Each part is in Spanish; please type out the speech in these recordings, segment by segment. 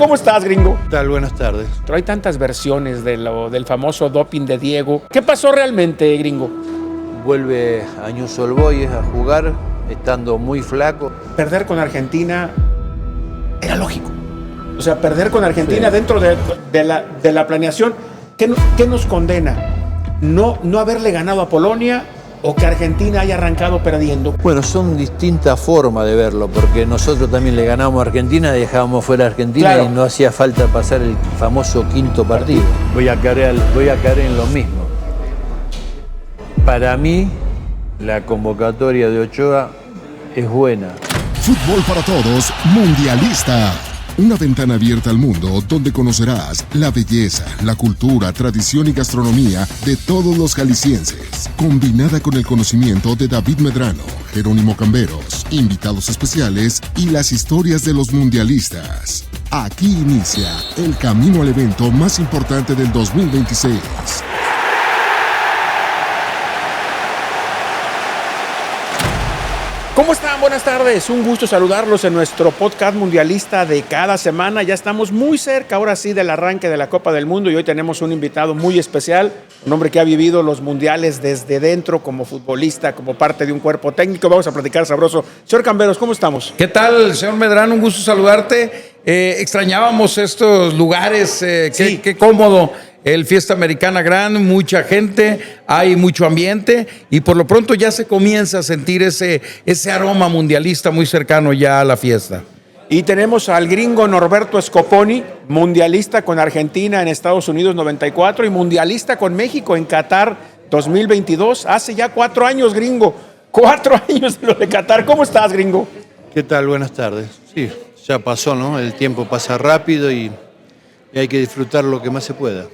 ¿Cómo estás, gringo? ¿Qué tal? Buenas tardes. Pero hay tantas versiones del famoso doping de Diego. ¿Qué pasó realmente, gringo? Vuelve a Newell's Old Boys a jugar, estando muy flaco. Perder con Argentina era lógico. O sea, perder con Argentina dentro de la planeación, ¿qué nos condena? ¿No haberle ganado a Polonia o que Argentina haya arrancado perdiendo? Bueno, son distintas formas de verlo, porque nosotros también le ganamos a Argentina, dejábamos fuera a Argentina, claro, y no hacía falta pasar el famoso quinto partido. Voy a caer en lo mismo. Para mí, la convocatoria de Ochoa es buena. Fútbol para Todos Mundialista. Una ventana abierta al mundo donde conocerás la belleza, la cultura, tradición y gastronomía de todos los jaliscienses, combinada con el conocimiento de David Medrano, Jerónimo Camberos, invitados especiales y las historias de los mundialistas. Aquí inicia el camino al evento más importante del 2026. ¿Cómo están? Buenas tardes. Un gusto saludarlos en nuestro podcast mundialista de cada semana. Ya estamos muy cerca, ahora sí, del arranque de la Copa del Mundo y hoy tenemos un invitado muy especial, un hombre que ha vivido los mundiales desde dentro como futbolista, como parte de un cuerpo técnico. Vamos a platicar sabroso. Señor Camberos, ¿cómo estamos? ¿Qué tal, señor Medrano? Un gusto saludarte. Extrañábamos estos lugares, Sí. qué cómodo. El Fiesta Americana Gran, mucha gente, hay mucho ambiente y por lo pronto ya se comienza a sentir ese aroma mundialista muy cercano ya a la fiesta. Y tenemos al gringo Norberto Scoponi, mundialista con Argentina en Estados Unidos 94 y mundialista con México en Qatar 2022. Hace ya 4 años, gringo. 4 años de lo de Qatar. ¿Cómo estás, gringo? ¿Qué tal? Buenas tardes. Sí, ya pasó, ¿no? El tiempo pasa rápido y hay que disfrutar lo que más se pueda.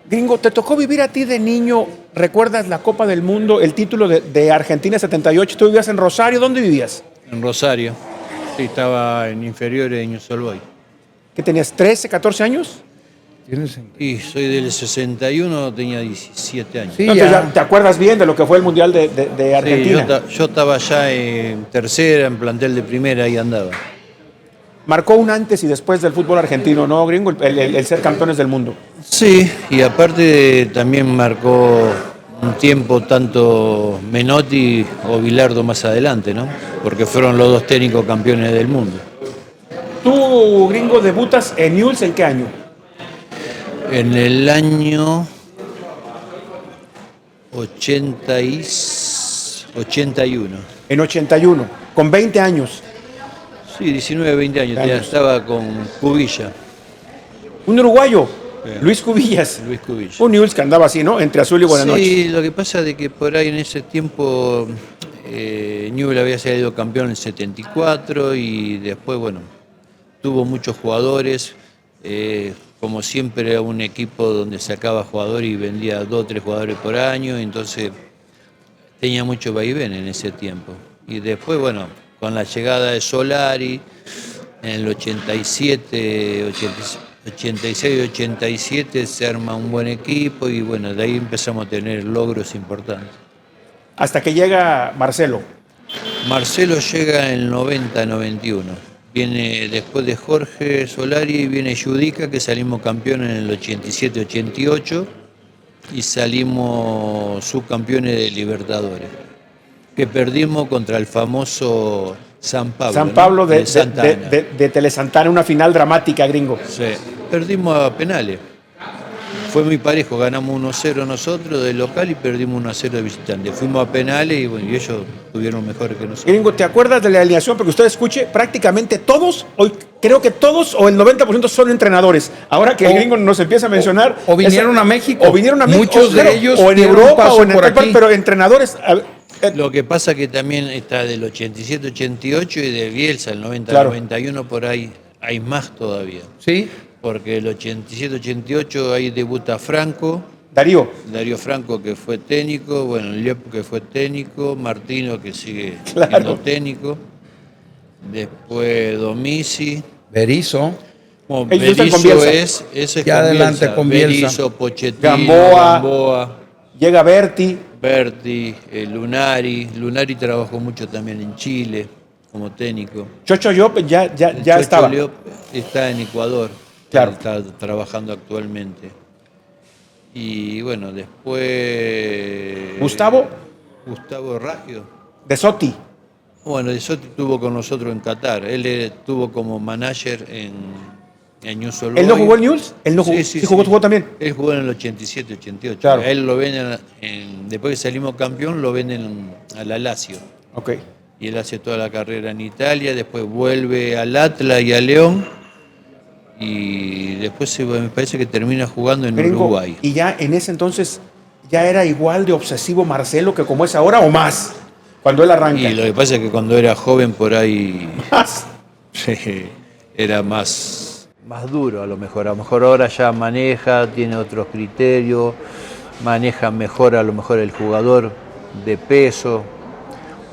Gringo, ¿te tocó vivir a ti de niño? ¿Recuerdas la Copa del Mundo, el título de Argentina 78? ¿Tú vivías en Rosario? ¿Dónde vivías? En Rosario. Sí, estaba en inferiores de Newell's Old Boys. ¿Qué tenías, 13, 14 años? Y soy del 61, tenía 17 años. Sí, No, ya te acuerdas bien de lo que fue el Mundial de Argentina. Sí, yo estaba ya en tercera, en plantel de primera, ahí andaba. Marcó un antes y después del fútbol argentino, ¿no, gringo? El ser campeones del mundo. Sí, y aparte también marcó un tiempo tanto Menotti o Bilardo más adelante, ¿no? Porque fueron los dos técnicos campeones del mundo. ¿Tú, gringo, debutas en Newell's en qué año? En el año 81. En 81, con 20 años. Sí, 19, 20 años. Ya estaba con Cubilla. Un uruguayo, Luis Cubillas. Luis Cubilla. Un Newell's que andaba así, ¿no? Entre azul y buenas noches. Sí, lo que pasa es que por ahí en ese tiempo Newell's había salido campeón en el 74 y después, bueno, tuvo muchos jugadores. Como siempre era un equipo donde sacaba jugadores y vendía 2 o 3 jugadores por año, entonces tenía mucho vaivén en ese tiempo. Y después, bueno, con la llegada de Solari en el 86-87 se arma un buen equipo y bueno, de ahí empezamos a tener logros importantes. Hasta que llega Marcelo. Marcelo llega en el 90-91. Viene después de Jorge Solari, viene Judica, que salimos campeones en el 87-88 y salimos subcampeones de Libertadores, que perdimos contra el famoso San Pablo. San Pablo, ¿no? de Tele Santana, una final dramática, gringo. Sí, perdimos a penales. Fue muy parejo, ganamos 1-0 nosotros de local y perdimos 1-0 de visitante. Fuimos a penales y bueno, y ellos tuvieron mejores que nosotros. Gringo, ¿te acuerdas de la alineación? Porque usted escuche, prácticamente todos, hoy creo que todos o el 90% son entrenadores. Ahora que el gringo nos empieza a mencionar. O vinieron a México. O vinieron a México. Muchos de ellos o en dieron Europa paso o en por aquí. pero entrenadores. Lo que pasa que también está del 87-88 y de Bielsa, el 90-91 Claro. por ahí hay más todavía. Sí. Porque el 87-88 ahí debuta Franco, Darío Franco que fue técnico, bueno, Liep que fue técnico, Martino que sigue Claro. siendo técnico, después Domisi, Berizzo. bueno, Ellos están con Berizzo Bielsa. ese es Ya con adelante Bielsa. con Bielsa. Berizzo, Pochettino, Gamboa. Llega Berti. Berti, Lunari trabajó mucho también en Chile como técnico. Chocho Llop ya Chocho estaba. Leop está en Ecuador. Claro. Él está trabajando actualmente. Y bueno, después... Gustavo Gustavo Raggio. de Sotti. Bueno, eso estuvo con nosotros en Qatar. Él estuvo como manager en News Old ¿Él no Boys. jugó en Newell's? ¿Él no jugó? Sí, jugó también. Él jugó en el 87, 88. Claro. A él lo venden, después que salimos campeón, lo venden a la Lazio. Ok. Y él hace toda la carrera en Italia, después vuelve al Atlas y a León. Y después me parece que termina jugando en Gringo, Uruguay. y ya en ese entonces, ¿ya era igual de obsesivo Marcelo que como es ahora o más? Cuando él arranca. Y lo que pasa es que cuando era joven por ahí Más. era más duro a lo mejor. A lo mejor ahora ya maneja, tiene otros criterios, maneja mejor a lo mejor el jugador de peso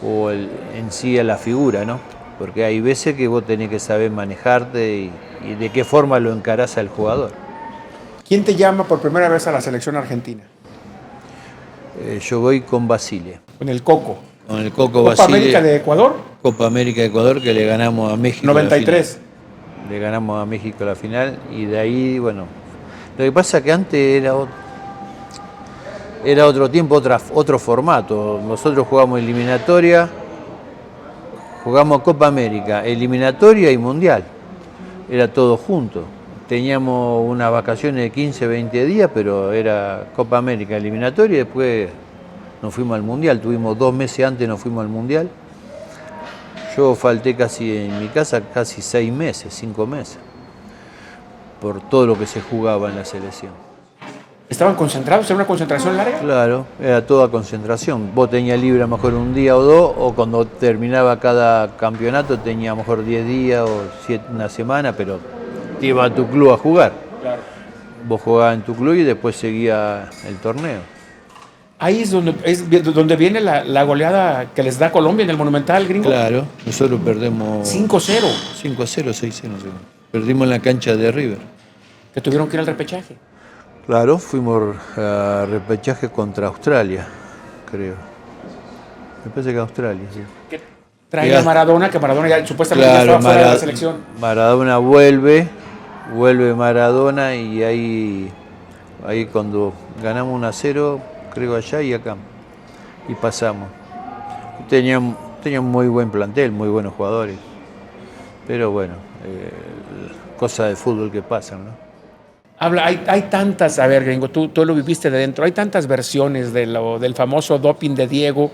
o en sí a la figura, ¿no? Porque hay veces que vos tenés que saber manejarte y de qué forma lo encarás al jugador. ¿Quién te llama por primera vez a la selección argentina? Yo voy con Basile. Con el Coco. Con el Coco Copa Basile. América de Ecuador, Copa América de Ecuador, que le ganamos a México. 93. La final. Le ganamos a México la final y de ahí, bueno, lo que pasa es que antes era otro tiempo, otro formato. Nosotros jugamos eliminatoria, jugamos Copa América, eliminatoria y mundial. Era todo junto. Teníamos unas vacaciones de 15, 20 días, pero era Copa América, eliminatoria y después nos fuimos al mundial. Tuvimos 2 meses antes, nos fuimos al mundial. Yo falté casi en mi casa, casi 6 meses, 5 meses, por todo lo que se jugaba en la selección. ¿Estaban concentrados en una concentración larga? Claro, era toda concentración. Vos tenías libre a lo mejor un día o dos, o cuando terminaba cada campeonato tenía a lo mejor 10 días o una semana, pero te iba a tu club a jugar. Claro. Vos jugabas en tu club y después seguía el torneo. Ahí es donde viene la goleada que les da Colombia en el Monumental, Gringo. Claro, nosotros perdemos 5-0. 5-0, 6-0. Perdimos en la cancha de River. Que tuvieron que ir al repechaje. Claro, fuimos a repechaje contra Australia, creo. Me parece que Australia, sí. Que trae a Maradona, que Maradona ya supuestamente ya estaba fuera de la selección. Maradona vuelve Maradona y ahí cuando ganamos 1-0, creo allá y acá, y pasamos. Tenía un muy buen plantel, muy buenos jugadores, pero bueno, cosas de fútbol que pasan, ¿no? Hay tantas, a ver, Gringo, tú lo viviste de dentro, hay tantas versiones del famoso doping de Diego,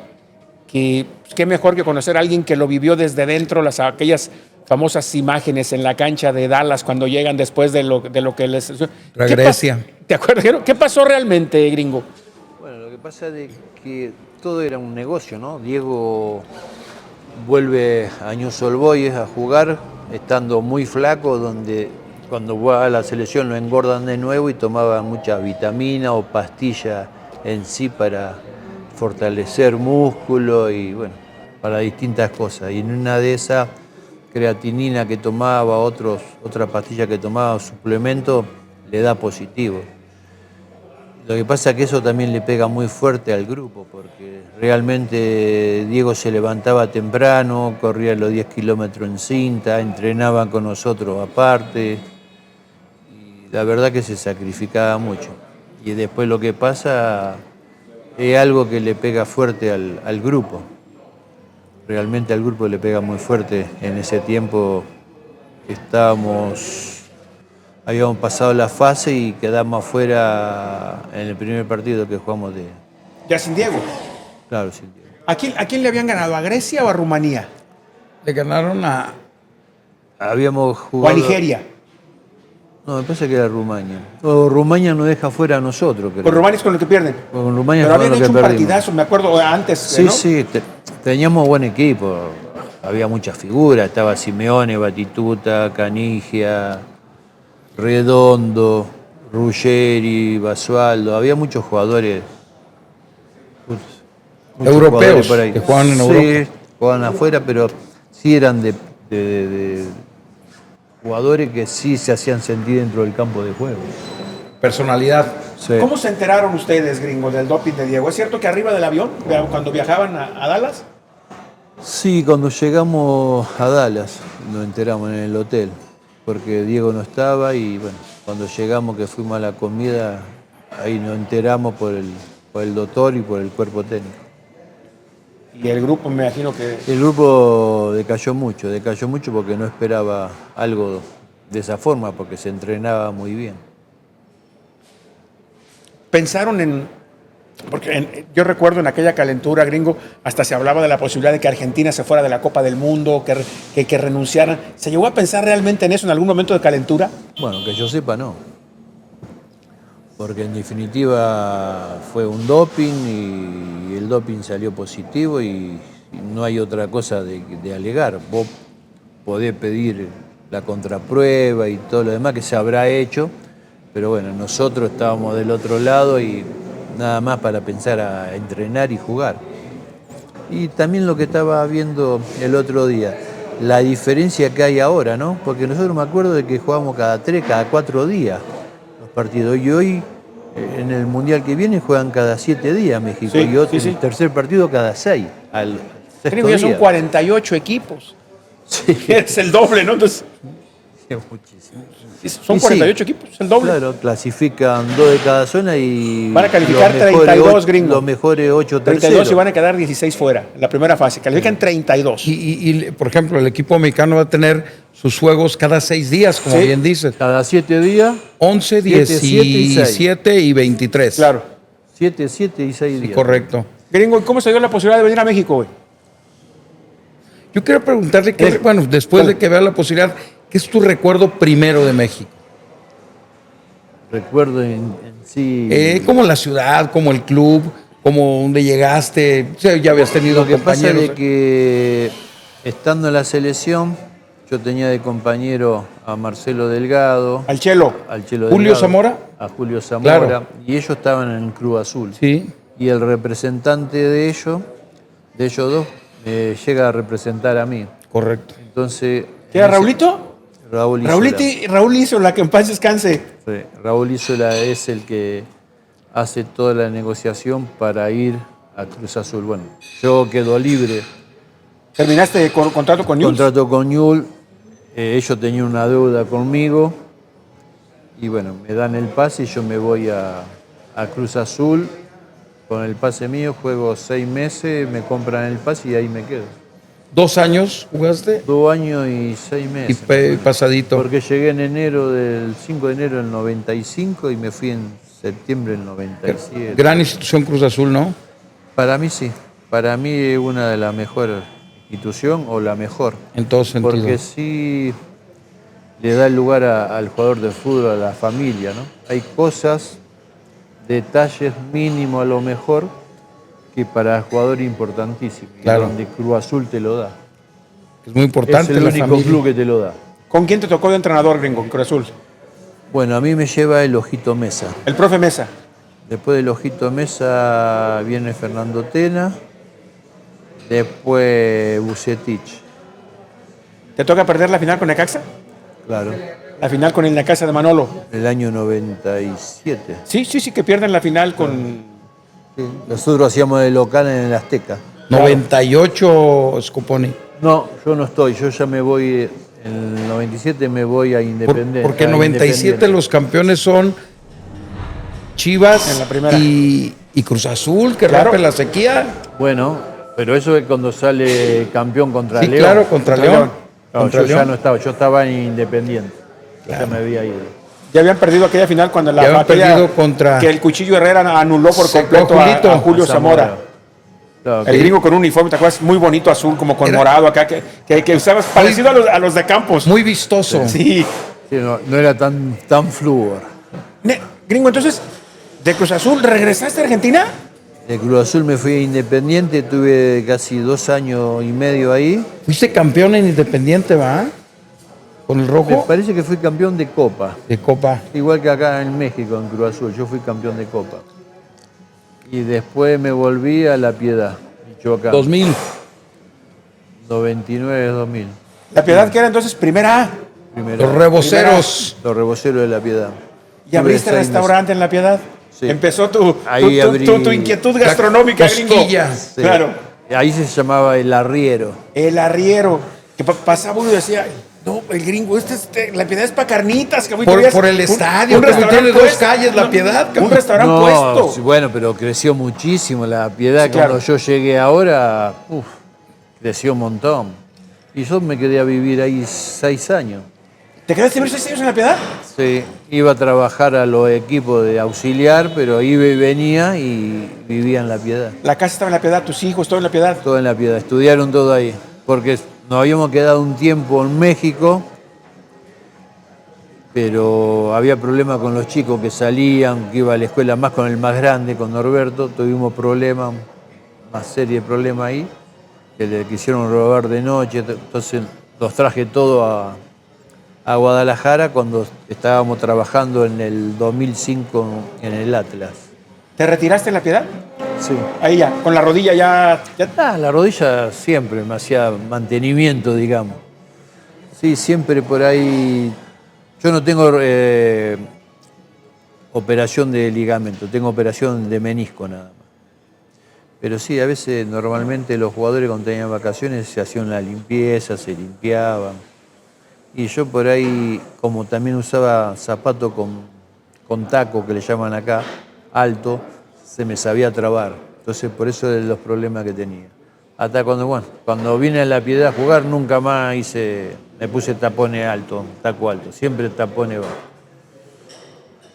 que qué mejor que conocer a alguien que lo vivió desde dentro, aquellas famosas imágenes en la cancha de Dallas cuando llegan después de lo que les... Regresia. ¿Te acuerdas? ¿Qué pasó realmente, Gringo? Bueno, lo que pasa es que todo era un negocio, ¿no? Diego vuelve a News Old Boys a jugar, estando muy flaco, donde cuando va a la selección lo engordan de nuevo y tomaba muchas vitaminas o pastillas en sí para fortalecer músculo y bueno, para distintas cosas. Y en una de esas, creatinina que tomaba, otra pastilla que tomaba, suplemento, le da positivo. Lo que pasa es que eso también le pega muy fuerte al grupo, porque realmente Diego se levantaba temprano, corría los 10 kilómetros en cinta, entrenaba con nosotros aparte, y la verdad que se sacrificaba mucho. Y después lo que pasa es algo que le pega fuerte al grupo. Realmente al grupo le pega muy fuerte. En ese tiempo habíamos pasado la fase y quedamos afuera en el primer partido que jugamos de... Ya sin Diego. Claro, sin Diego. ¿A quién le habían ganado? ¿A Grecia o a Rumanía? Le ganaron a... Habíamos ¿O jugado... a Nigeria? No, me parece que era Rumania. O Rumania nos deja fuera a nosotros, creo. Con Rumania es con lo que pierden. Con Rumania Pero fue habían lo que hecho un perdimos. partidazo, me acuerdo antes. Sí, ¿no? sí, teníamos buen equipo. Había muchas figuras. Estaba Simeone, Batistuta, Canigia, Redondo, Ruggeri, Basualdo. Había muchos jugadores. Muchos Europeos, jugadores por ahí. que jugaban en Sí, Europa. jugaban afuera, pero sí eran de jugadores que sí se hacían sentir dentro del campo de juego. Personalidad. Sí. ¿Cómo se enteraron ustedes, Gringo, del doping de Diego? ¿Es cierto que arriba del avión, cuando viajaban a Dallas? Sí, cuando llegamos a Dallas, nos enteramos en el hotel. porque Diego no estaba y bueno, cuando llegamos que fuimos a la comida, ahí nos enteramos por el doctor y por el cuerpo técnico. Y el grupo, me imagino que... El grupo decayó mucho porque no esperaba algo de esa forma, porque se entrenaba muy bien. Pensaron en... Porque yo recuerdo en aquella calentura, Gringo, hasta se hablaba de la posibilidad de que Argentina se fuera de la Copa del Mundo, que renunciaran. ¿Se llegó a pensar realmente en eso en algún momento de calentura? Bueno, que yo sepa, no. Porque en definitiva fue un doping y el doping salió positivo y no hay otra cosa de alegar. Vos podés pedir la contraprueba y todo lo demás que se habrá hecho, pero bueno, nosotros estábamos del otro lado y nada más para pensar a entrenar y jugar. Y también lo que estaba viendo el otro día, la diferencia que hay ahora, ¿no? Porque nosotros me acuerdo de que jugábamos cada 3, cada 4 días los partidos. Y hoy, en el Mundial que viene, juegan cada 7 días México. Sí, y otro, sí. el tercer partido cada 6. Al sexto Gringo, ya son día. 48 equipos. Sí, Es el doble, ¿no? Entonces, es muchísimo. son Y 48 sí, equipos, el doble. Claro, clasifican 2 de cada zona y... Van a calificar los mejores 32, Gringo. Los mejores 8 32 y terceros. van a quedar 16 fuera, en la primera fase. Califican 32. Y, por ejemplo, el equipo mexicano va a tener sus juegos cada 6 días, como Sí. bien dices. Cada 7 días, 11, 7, 7 y 6. 17 y 23. Claro. 7, 7 y 6 días. Correcto. Gringo, ¿y cómo se dio la posibilidad de venir a México, güey? Yo quiero preguntarle, bueno, después de que vea la posibilidad, ¿qué es tu recuerdo primero de México? Recuerdo en sí. Como la ciudad, como el club, como donde llegaste. O sea, ya habías tenido Lo que pasa compañeros. es que estando en la selección, yo tenía de compañero a Marcelo Delgado, Al Chelo. al Chelo ¿Julio Delgado, Zamora? a Julio Zamora, Claro. y ellos estaban en el Cruz Azul. Sí, Y el representante de ellos dos, me llega a representar a mí. correcto. Entonces. ¿Qué era Raulito? Raúl Isola. Raúl Isola, que en paz descanse. Sí, Raúl Isola es el que hace toda la negociación para ir a Cruz Azul. Bueno, yo quedo libre. ¿Terminaste con contrato con Newell's? Contrato con Newell's, ellos tenían una deuda conmigo y bueno, me dan el pase y yo me voy a Cruz Azul. Con el pase mío juego 6 meses, me compran el pase y ahí me quedo. 2 años jugaste 2 años y 6 y meses. pasadito. Porque llegué en enero del 5 de enero del 95 y me fui en septiembre del 97. Gran institución Cruz Azul, ¿no? Para mí sí, para mí es una de las mejores instituciones o la mejor. En todo sentido. Porque sí le da el lugar al jugador de fútbol, a la familia, ¿no? Hay cosas, detalles mínimos a lo mejor, que para el jugador es importantísimo. Claro. Y donde Cruz Azul te lo da. Es muy importante Es el la único familia. club que te lo da. ¿Con quién te tocó de entrenador, Gringo, en Cruz Azul? Bueno, a mí me lleva el Ojito Mesa. El profe Mesa. Después del Ojito Mesa viene Fernando Tena. Después Bucetich. ¿Te toca perder la final con Necaxa? Claro. La final con el Necaxa de Manolo. El año 97. Sí, que pierden la final con... Sí. Nosotros hacíamos de local en el Azteca. 98, Scoponi. No, yo no estoy. Yo ya me voy, en el 97 me voy a Independiente. Porque en a 97 Independiente. los campeones son Chivas En la primera. y Cruz Azul, que Claro. rompe la sequía. Bueno, pero eso es cuando sale campeón contra Sí, León. claro, contra León. No, Contra yo ya León. no estaba. Yo estaba en Independiente. Ya me había ido. Ya habían perdido aquella final cuando Ya habían aquella perdido contra- que el Cuchillo Herrera anuló por Secó completo Julito. a Julio Zamora. Claro, El gringo con un uniforme, ¿te acuerdas? Muy bonito azul, como con Era- morado acá, que usabas parecido a los de Campos. Muy vistoso. Sí. sí, no era tan flúor. Gringo, entonces, de Cruz Azul, ¿regresaste a Argentina? De Cruz Azul me fui a Independiente, tuve casi 2 años y medio ahí. Fuiste campeón en Independiente, ¿va? Con el Me rojo parece que fui campeón de Copa. de Copa. Igual que acá en México, en Cruz Azul, yo fui campeón de Copa. Y después me volví a La Piedad, Michoacán. 2000. 99-2000. La Piedad, que era entonces primera A. Primero. Los reboceros. Los reboceros de La Piedad. ¿Y abriste Tuve 6 restaurante en La Piedad? Sí. Empezó tu Ahí abrí- inquietud gastronómica, gringo. cosquilla. meses. Sí. Claro. Ahí se llamaba El Arriero. El arriero. Que pasaba uno y decía, No, el gringo, La Piedad es para carnitas, cabrón. Por el estadio, que tiene dos calles, La Piedad, cabrón. Un restaurante puesto. Sí, bueno, pero creció muchísimo La Piedad. Sí, claro. Cuando yo llegué ahora, creció un montón. Y yo me quedé a vivir ahí 6 años. ¿Te quedaste 6 años en La Piedad? Sí, iba a trabajar a los equipos de auxiliar, pero iba y venía y vivía en La Piedad. La casa estaba en La Piedad, tus hijos, todo en La Piedad. Todo en La Piedad, estudiaron todo ahí. Porque nos habíamos quedado un tiempo en México, pero había problemas con los chicos que salían, que iba a la escuela más con el más grande, con Norberto. Tuvimos problemas, una serie de problemas ahí, que le quisieron robar de noche. Entonces los traje todo a Guadalajara cuando estábamos trabajando en el 2005 en el Atlas. ¿Te retiraste en La Piedad? Sí. Ahí ya, con la rodilla ya... La rodilla siempre me hacía mantenimiento, digamos. Sí, siempre por ahí. Yo no tengo operación de ligamento, tengo operación de menisco nada más. Pero sí, a veces normalmente los jugadores cuando tenían vacaciones se hacían la limpieza, se limpiaban. Y yo por ahí, como también usaba zapato con taco, que le llaman acá, alto, se me sabía trabar. Entonces por eso de los problemas que tenía. Hasta cuando vine a La Piedad a jugar, nunca más me puse tapones altos, taco alto, siempre tapones bajos.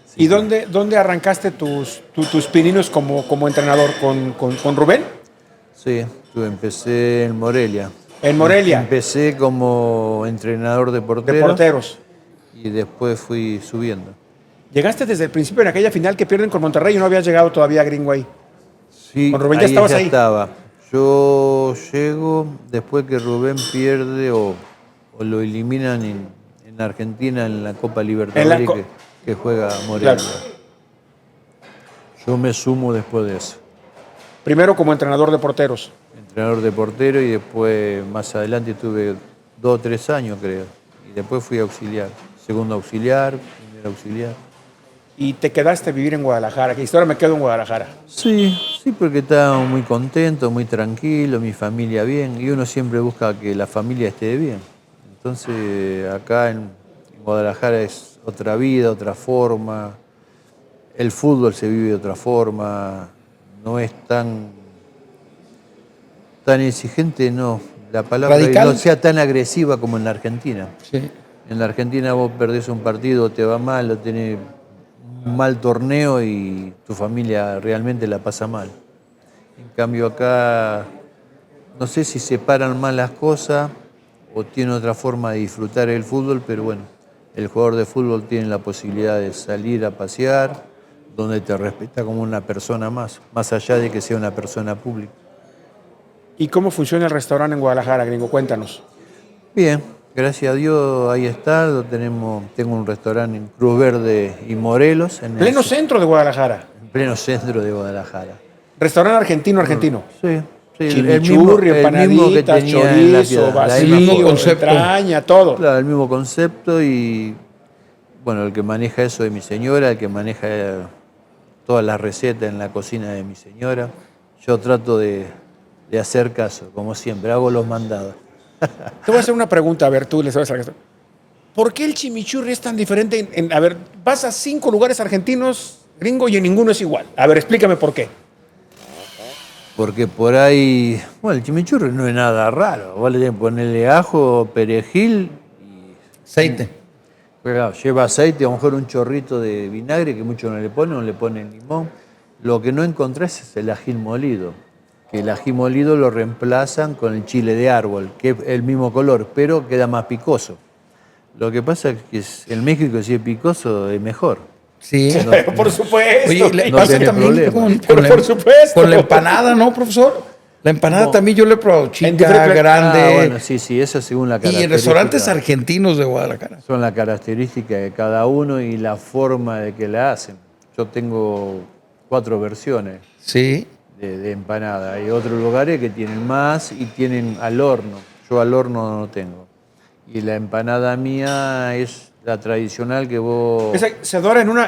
Sí. ¿Y dónde arrancaste tus pininos como entrenador? ¿Con Rubén? Sí, empecé en Morelia. ¿En Morelia? Empecé como entrenador de porteros. De porteros. Y después fui subiendo. Llegaste desde el principio en aquella final que pierden con Monterrey y no habías llegado todavía a Gringo ahí. Sí, con Rubén ya estabas ahí. Estaba. Yo llego después que Rubén pierde o lo eliminan en Argentina en la Copa Libertadores que juega Morelia. Claro. Yo me sumo después de eso. Primero como entrenador de porteros. Entrenador de portero y después más adelante tuve 2 o 3 años creo. Y después fui auxiliar. Segundo auxiliar, primer auxiliar. ¿Y te quedaste a vivir en Guadalajara? Que ahora me quedo en Guadalajara. Sí, porque estaba muy contento, muy tranquilo, mi familia bien. Y uno siempre busca que la familia esté bien. Entonces acá en Guadalajara es otra vida, otra forma. El fútbol se vive de otra forma. No es tan exigente, no. La palabra no sea tan agresiva como en la Argentina. Sí. En la Argentina vos perdés un partido, te va mal, o tenés un mal torneo y tu familia realmente la pasa mal. En cambio acá, no sé si separan mal las cosas o tiene otra forma de disfrutar el fútbol, pero bueno, el jugador de fútbol tiene la posibilidad de salir a pasear, donde te respeta como una persona más allá de que sea una persona pública. ¿Y cómo funciona el restaurante en Guadalajara, Gringo? Cuéntanos. Bien, gracias a Dios ahí está. Tengo un restaurante en Cruz Verde y Morelos. En pleno centro de Guadalajara. En pleno centro de Guadalajara. Restaurante argentino. Sí. Chimichurri, empanaditas, chorizo, vacío, entraña, todo. Claro, el mismo concepto y bueno, el que maneja eso es mi señora, el que maneja todas las recetas en la cocina de mi señora. Yo trato de hacer caso, como siempre, hago los mandados. Te voy a hacer una pregunta, a ver, tú le sabes a esto. ¿Por qué el chimichurri es tan diferente? A ver, vas a 5 lugares argentinos, Gringo, y en ninguno es igual. A ver, explícame por qué. Porque por ahí, bueno, el chimichurri no es nada raro. Vos le tenés que ponerle ajo, perejil y aceite. Claro, lleva aceite, a lo mejor un chorrito de vinagre que muchos no le ponen limón. Lo que no encontrás es el ají molido, que el ají molido lo reemplazan con el chile de árbol, que es el mismo color, pero queda más picoso. Lo que pasa es que en México si es picoso es mejor. Sí, por supuesto. Oye, le pasa también por supuesto. Con la empanada, ¿no, profesor? La empanada también yo le he probado chica, grande. Bueno, sí, eso según la característica. Y en restaurantes argentinos de Guadalajara. Son las características de cada uno y la forma de que la hacen. Yo tengo 4 versiones de empanada. Hay otros lugares que tienen más y tienen al horno. Yo al horno no tengo. Y la empanada mía es la tradicional que vos... Se dora en un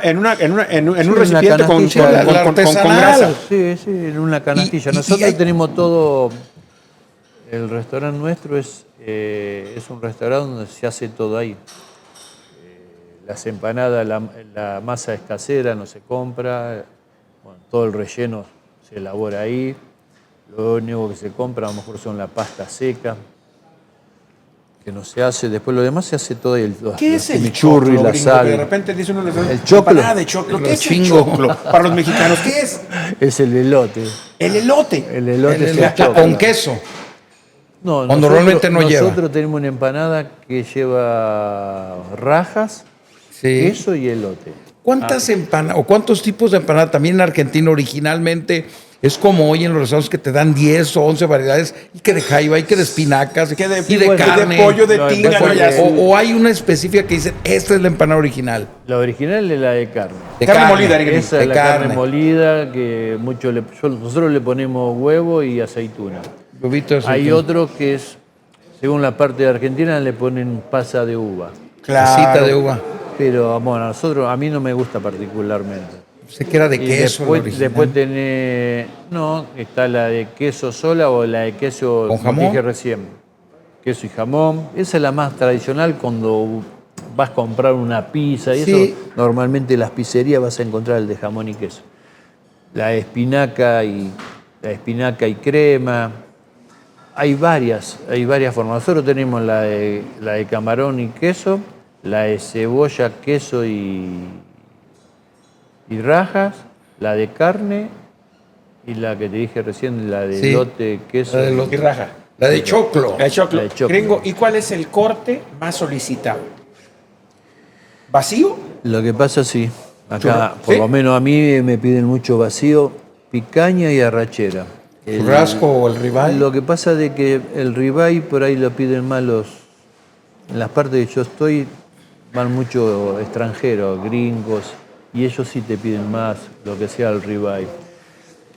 recipiente con grasa. Sí, en una canastilla. Nosotros tenemos todo... El restaurante nuestro es Es un restaurante donde se hace todo ahí. Las empanadas, la masa es casera, no se compra. Bueno, todo el relleno se elabora ahí. Lo único que se compra a lo mejor son la pasta seca, que no se hace. Después lo demás se hace todo ahí. ¿Qué es el chimichurri, choclo, la gringo? sal. Que de repente dice uno, ¿El choclo? empanada de choclo. ¿Qué es el chingo. choclo para los mexicanos? ¿Qué es? Es el elote. El elote. El elote es el La- choclo. con queso. No, O normalmente no lleva. Nosotros tenemos una empanada que lleva rajas, Sí. queso y elote. ¿Cuántas empanadas o cuántos tipos de empanada? También en Argentina originalmente es como hoy en los restaurantes que te dan 10 o 11 variedades, y que de jaiba, y que de espinacas, Que de, y de carne. de pollo, de No, tinga, de ¿no? Ya sé. o hay una específica que dicen, esta es la empanada original. La original es la de carne. De Carne molida, gringo. Esa de es la carne. carne molida que nosotros le ponemos huevo y aceituna. Huevito de Hay aceituna. otro que es, según la parte de Argentina, le ponen pasa de uva. Casita de uva. Pero bueno, a mí no me gusta particularmente. Sé que era de Y queso. la original. después tenés, no, está la de queso sola o la de queso, ¿Con como jamón? dije recién, queso y jamón. Esa es la más tradicional cuando vas a comprar una pizza y Sí. eso. Normalmente en las pizzerías vas a encontrar el de jamón y queso. La de espinaca y crema. Hay varias formas. Nosotros tenemos la de camarón y queso, la de cebolla, queso y rajas, la de carne y la que te dije recién, la de Sí. elote, queso. La de elote. Y raja. La de choclo. La de choclo. La de choclo. Gringo, ¿y cuál es el corte más solicitado? ¿Vacío? Lo que pasa, sí, acá, Churra- por ¿sí? lo menos a mí me piden mucho vacío, picaña y arrachera. Churrasco o el ribeye. Lo que pasa de que el ribeye por ahí lo piden más en las partes que yo estoy, van muchos extranjeros, gringos, y ellos sí te piden más lo que sea el ribeye.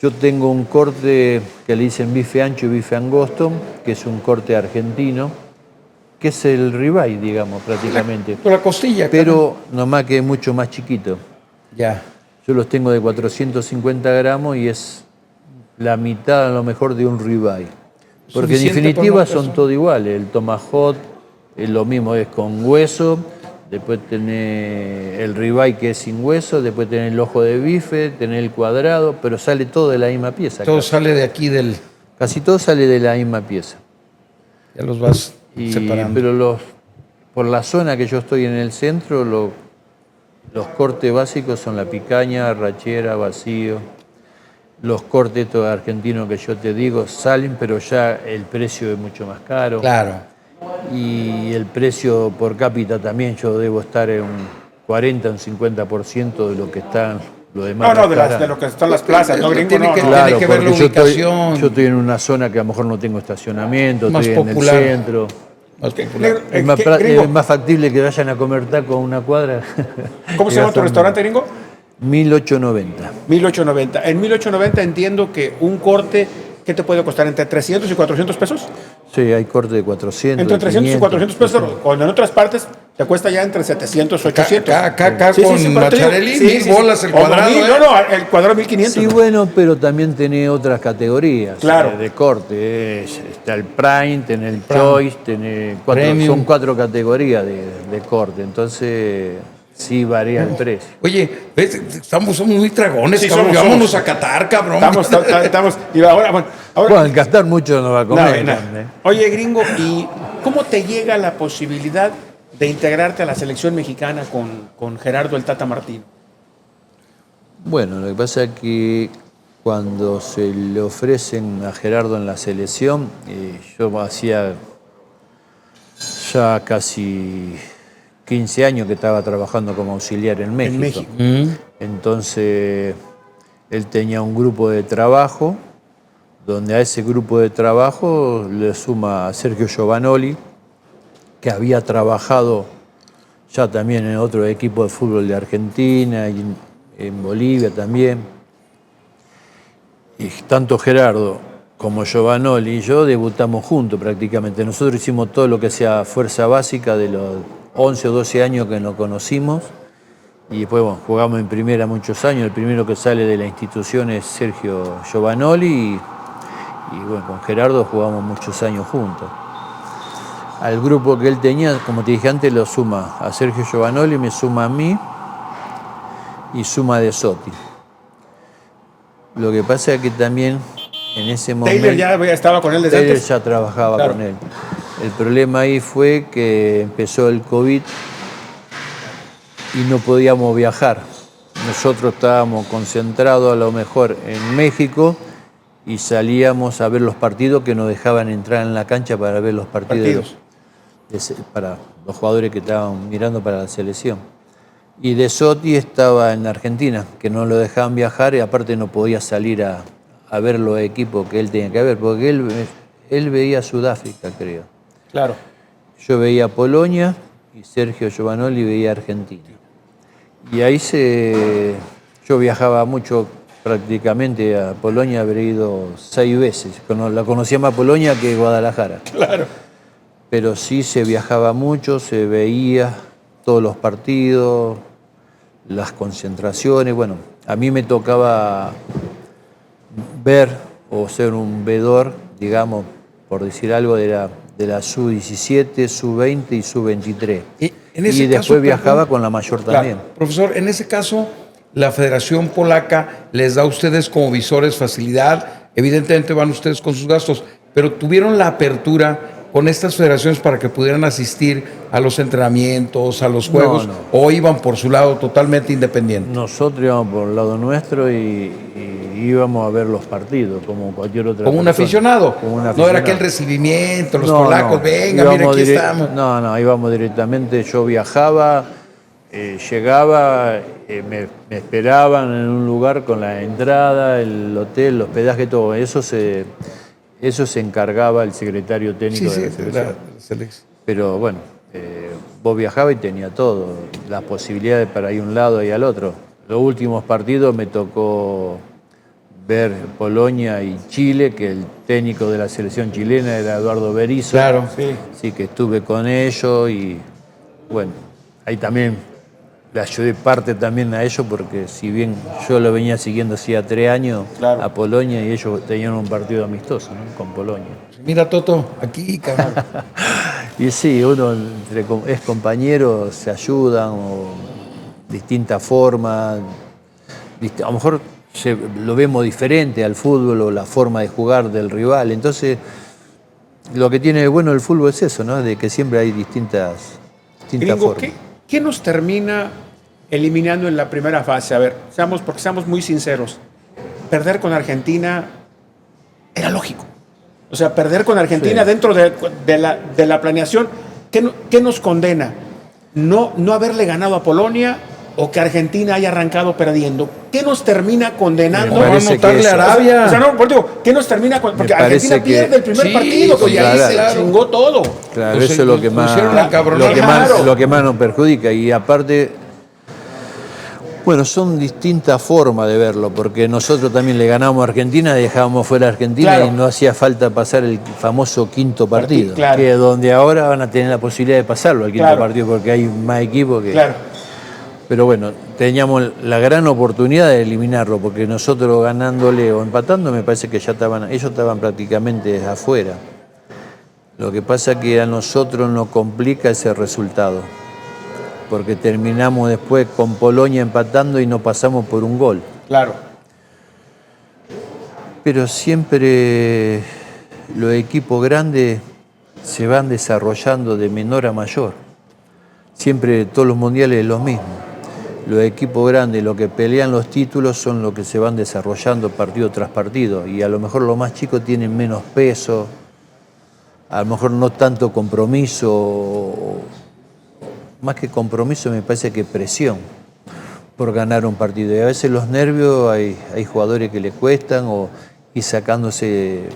Yo tengo un corte que le dicen bife ancho y bife angosto, que es un corte argentino, que es el ribeye, digamos, prácticamente. Con la costilla. Pero nomás que es mucho más chiquito. Ya. Yo los tengo de 450 gramos y es la mitad a lo mejor de un ribeye. Porque en Suficiente definitiva por una son persona. todo iguales. El tomahawk es lo mismo, es con hueso. Después tenés el ribeye que es sin hueso. Después tenés el ojo de bife, tenés el cuadrado. Pero sale todo de la misma pieza. Todo sale de aquí del. Casi todo sale de la misma pieza. Ya los vas separando. Pero por la zona que yo estoy en el centro, los cortes básicos son la picaña, arrachera, vacío. Los cortes estos argentinos que yo te digo salen, pero ya el precio es mucho más caro. Claro. Y el precio por cápita también yo debo estar en un 40, un 50% de lo que están los demás. No, de restaurantes. lo que están las plazas, ¿no, gringo? Tiene No, que- no. Claro, que ver la porque ubicación. yo estoy en una zona que a lo mejor no tengo estacionamiento, Más estoy popular. en el centro. Más popular. Es más, Gringo, es más factible que vayan a comer taco a una cuadra. ¿cómo se llama tu restaurante, gringo? 1890. 1890. En 1890 entiendo que un corte, ¿qué te puede costar? ¿Entre 300 y 400 pesos? Sí, hay corte de 400. Entre de 300 y 500. 400 pesos, cuando en otras partes te cuesta ya entre 700 y 800. Acá Sí, sí, con sí, pero te digo, Macharelli, sí, 1000 sí, bolas sí. el O cuadrado. 2000, no, el cuadrado 1500. Sí, bueno, pero también tenés otras categorías Claro. de corte. Está el Prime, tenés el Choice, tenés Premium. son 4 categorías de corte. Entonces, sí varía el precio. Oye, ¿ves? Somos muy dragones, Sí, cabrón. somos. Vámonos a Qatar, cabrón. Estamos. Y ahora, bueno, Bueno, el gastar mucho no va a comer. no. ¿eh? Oye, gringo, ¿y cómo te llega la posibilidad de integrarte a la selección mexicana con Gerardo el Tata Martino? Bueno, lo que pasa es que cuando se le ofrecen a Gerardo en la selección, yo hacía ya casi 15 años que estaba trabajando como auxiliar en México. México. Entonces, él tenía un grupo de trabajo, donde a ese grupo de trabajo le suma a Sergio Giovanoli, que había trabajado ya también en otro equipo de fútbol de Argentina y en Bolivia también. Y tanto Gerardo como Giovanoli y yo debutamos juntos prácticamente. Nosotros hicimos todo lo que sea fuerza básica de los 11 o 12 años que nos conocimos. Y después bueno, jugamos en primera muchos años. El primero que sale de la institución es Sergio Giovanoli. Y bueno, con Gerardo jugamos muchos años juntos. al grupo que él tenía, como te dije antes, lo suma a Sergio Giovanoli, me suma a mí y suma a De Sotti. Lo que pasa es que también en ese momento... Taylor ya estaba con él desde Taylor antes. ya trabajaba Claro. con él. El problema ahí fue que empezó el COVID y no podíamos viajar. Nosotros estábamos concentrados a lo mejor en México y salíamos a ver los partidos que nos dejaban entrar en la cancha para ver los partidos. Para los jugadores que estaban mirando para la selección. Y De Sotti estaba en Argentina, que no lo dejaban viajar y aparte no podía salir a ver los equipos que él tenía que ver, porque él veía Sudáfrica, creo. Claro. Yo veía Polonia y Sergio Giovanoli veía Argentina. Y ahí yo viajaba mucho, prácticamente a Polonia, habré ido 6 veces. La conocía más Polonia que Guadalajara. Claro. Pero sí se viajaba mucho, se veía todos los partidos, las concentraciones. Bueno, a mí me tocaba ver o ser un vedor, digamos, por decir algo, de la Sub-17, Sub-20 y Sub-23. Y después viajaba con la mayor también. Claro. Profesor, en ese caso, la Federación Polaca les da a ustedes como visores facilidad. Evidentemente van ustedes con sus gastos, pero tuvieron la apertura con estas federaciones para que pudieran asistir a los entrenamientos, a los juegos, No. o iban por su lado totalmente independientes. Nosotros íbamos por el lado nuestro y íbamos a ver los partidos, como cualquier otra Como un persona. aficionado. Como un No aficionado. era aquel recibimiento, los No, polacos, no. venga, mira, aquí estamos. No, íbamos directamente, yo viajaba, llegaba, me esperaban en un lugar con la entrada, el hotel, el hospedaje, todo. Eso se encargaba el secretario técnico de la selección. Pero bueno, vos viajabas y tenía todo, las posibilidades para ir a un lado y al otro. Los últimos partidos me tocó ver Polonia y Chile, que el técnico de la selección chilena era Eduardo Berizzo. Claro, sí. Sí, que estuve con ellos y bueno, ahí también le ayudé parte también a ellos porque si bien yo lo venía siguiendo hacía 3 años Claro. a Polonia y ellos tenían un partido amistoso, ¿no? Con Polonia. Mira, Toto, aquí, cabrón. Y sí, uno es compañero, se ayudan o distintas formas. A lo mejor lo vemos diferente al fútbol o la forma de jugar del rival. Entonces, lo que tiene de bueno el fútbol es eso, ¿no? De que siempre hay distintas Gringo, formas. ¿qué nos termina eliminando en la primera fase? A ver, porque seamos muy sinceros. Perder con Argentina era lógico. O sea, perder con Argentina Sí. dentro de la planeación, ¿qué nos condena? No haberle ganado a Polonia o que Argentina haya arrancado perdiendo. ¿Qué nos termina condenando? Me No, parece anotarle que a eso- Arabia. O sea, no, digo, ¿qué nos termina con? Porque parece Argentina que- pierde el primer Sí, partido, pues, y ahí claro. se chingó todo. Claro, Pues eso es lo que nos más, pusieron a cabronar. lo que más nos perjudica. Y aparte, bueno, son distintas formas de verlo, porque nosotros también le ganamos a Argentina, dejábamos fuera a Argentina Claro. y no hacía falta pasar el famoso quinto partido, Claro. que es donde ahora van a tener la posibilidad de pasarlo al quinto Claro. partido, porque hay más equipos que... Claro. Pero bueno, teníamos la gran oportunidad de eliminarlo, porque nosotros ganándole o empatando, me parece que ellos estaban prácticamente afuera. Lo que pasa es que a nosotros nos complica ese resultado, porque terminamos después con Polonia empatando y no pasamos por un gol. Claro. Pero siempre los equipos grandes se van desarrollando de menor a mayor. Siempre todos los mundiales es lo mismo. Los equipos grandes, los que pelean los títulos, son los que se van desarrollando partido tras partido. Y a lo mejor los más chicos tienen menos peso, a lo mejor no tanto compromiso, más que compromiso me parece que presión por ganar un partido. Y a veces los nervios, hay jugadores que le cuestan o ir sacándose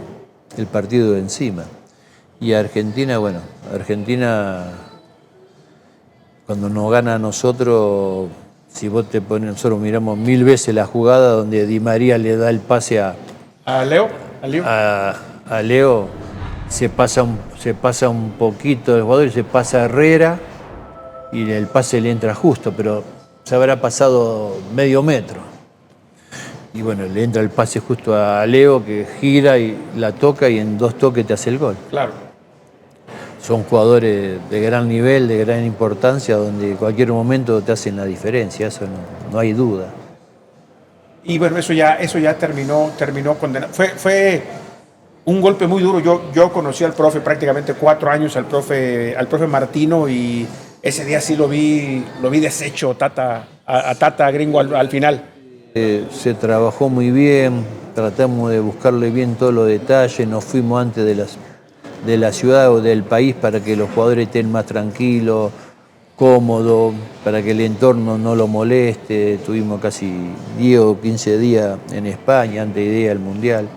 el partido de encima. Y Argentina, bueno, cuando nos gana a nosotros, si vos te pones, nosotros miramos 1000 veces la jugada donde Di María le da el pase ¿A Leo? a Leo, se pasa un poquito el jugador y se pasa a Herrera y el pase le entra justo, pero se habrá pasado medio metro. Y bueno, le entra el pase justo a Leo que gira y la toca y en 2 toques te hace el gol. Claro. son jugadores de gran nivel, de gran importancia, donde en cualquier momento te hacen la diferencia, eso no hay duda. Y bueno, eso ya terminó condenado. Fue un golpe muy duro. Yo conocí al profe prácticamente 4 años, al profe Martino, y ese día sí lo vi deshecho a Tata Gringo al final. Se trabajó muy bien, tratamos de buscarle bien todos los detalles, nos fuimos antes de la ciudad o del país para que los jugadores estén más tranquilos, cómodos, para que el entorno no lo moleste. Tuvimos casi 10 o 15 días en España antes de ir al Mundial.